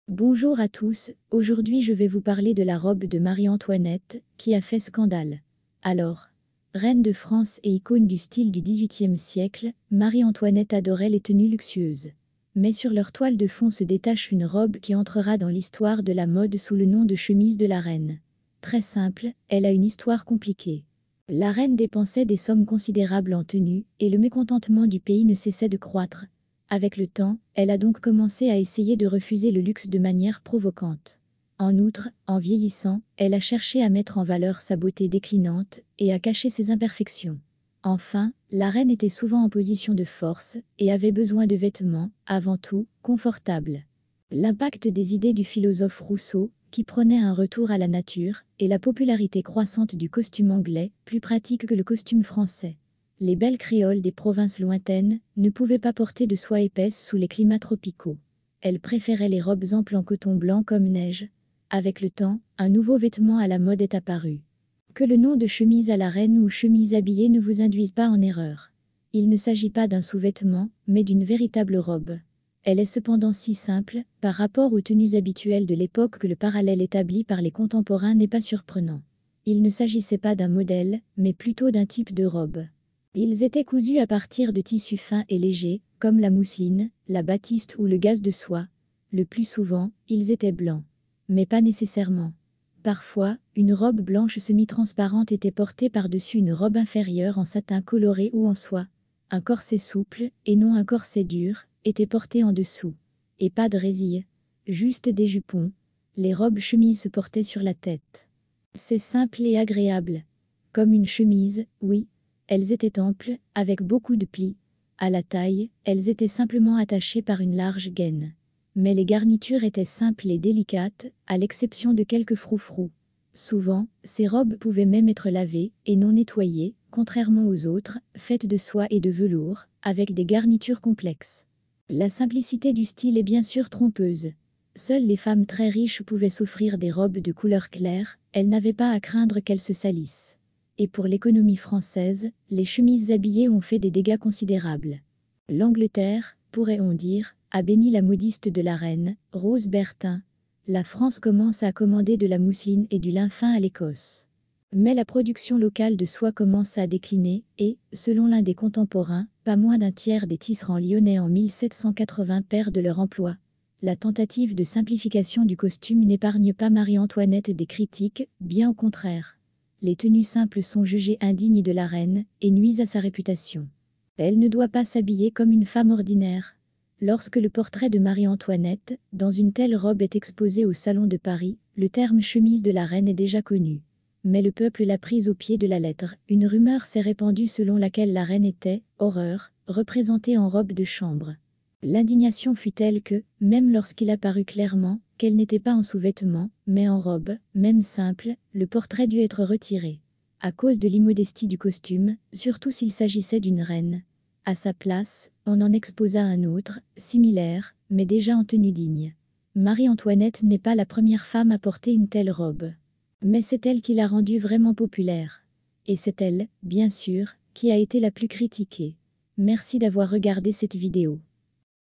Bonjour à tous, aujourd'hui je vais vous parler de la robe de Marie-Antoinette, qui a fait scandale. Alors, reine de France et icône du style du XVIIIe siècle, Marie-Antoinette adorait les tenues luxueuses. Mais sur leur toile de fond se détache une robe qui entrera dans l'histoire de la mode sous le nom de chemise de la reine. Très simple, elle a une histoire compliquée. La reine dépensait des sommes considérables en tenues, et le mécontentement du pays ne cessait de croître. Avec le temps, elle a donc commencé à essayer de refuser le luxe de manière provocante. En outre, en vieillissant, elle a cherché à mettre en valeur sa beauté déclinante et à cacher ses imperfections. Enfin, la reine était souvent en position de force et avait besoin de vêtements, avant tout, confortables. L'impact des idées du philosophe Rousseau, qui prônait un retour à la nature, et la popularité croissante du costume anglais, plus pratique que le costume français. Les belles créoles des provinces lointaines ne pouvaient pas porter de soie épaisse sous les climats tropicaux. Elles préféraient les robes amples en coton blanc comme neige. Avec le temps, un nouveau vêtement à la mode est apparu. Que le nom de chemise à la reine ou chemise habillée ne vous induise pas en erreur. Il ne s'agit pas d'un sous-vêtement, mais d'une véritable robe. Elle est cependant si simple, par rapport aux tenues habituelles de l'époque, que le parallèle établi par les contemporains n'est pas surprenant. Il ne s'agissait pas d'un modèle, mais plutôt d'un type de robe. Ils étaient cousus à partir de tissus fins et légers, comme la mousseline, la batiste ou le gaze de soie. Le plus souvent, ils étaient blancs. Mais pas nécessairement. Parfois, une robe blanche semi-transparente était portée par-dessus une robe inférieure en satin coloré ou en soie. Un corset souple, et non un corset dur, était porté en dessous. Et pas de résille. Juste des jupons. Les robes chemises se portaient sur la tête. C'est simple et agréable. Comme une chemise, oui. Elles étaient amples, avec beaucoup de plis. À la taille, elles étaient simplement attachées par une large gaine. Mais les garnitures étaient simples et délicates, à l'exception de quelques froufrous. Souvent, ces robes pouvaient même être lavées et non nettoyées, contrairement aux autres, faites de soie et de velours, avec des garnitures complexes. La simplicité du style est bien sûr trompeuse. Seules les femmes très riches pouvaient s'offrir des robes de couleur claire, elles n'avaient pas à craindre qu'elles se salissent. Et pour l'économie française, les chemises habillées ont fait des dégâts considérables. L'Angleterre, pourrait-on dire, a béni la modiste de la reine, Rose Bertin. La France commence à commander de la mousseline et du lin fin à l'Écosse. Mais la production locale de soie commence à décliner et, selon l'un des contemporains, pas moins d'un tiers des tisserands lyonnais en 1780 perdent leur emploi. La tentative de simplification du costume n'épargne pas Marie-Antoinette des critiques, bien au contraire. Les tenues simples sont jugées indignes de la reine et nuisent à sa réputation. Elle ne doit pas s'habiller comme une femme ordinaire. Lorsque le portrait de Marie-Antoinette, dans une telle robe, est exposé au Salon de Paris, le terme chemise de la reine est déjà connu. Mais le peuple l'a prise au pied de la lettre. Une rumeur s'est répandue selon laquelle la reine était, horreur, représentée en robe de chambre. L'indignation fut telle que, même lorsqu'il apparut clairement qu'elle n'était pas en sous-vêtements, mais en robe, même simple, le portrait dut être retiré. À cause de l'immodestie du costume, surtout s'il s'agissait d'une reine. À sa place, on en exposa un autre, similaire, mais déjà en tenue digne. Marie-Antoinette n'est pas la première femme à porter une telle robe. Mais c'est elle qui l'a rendue vraiment populaire. Et c'est elle, bien sûr, qui a été la plus critiquée. Merci d'avoir regardé cette vidéo.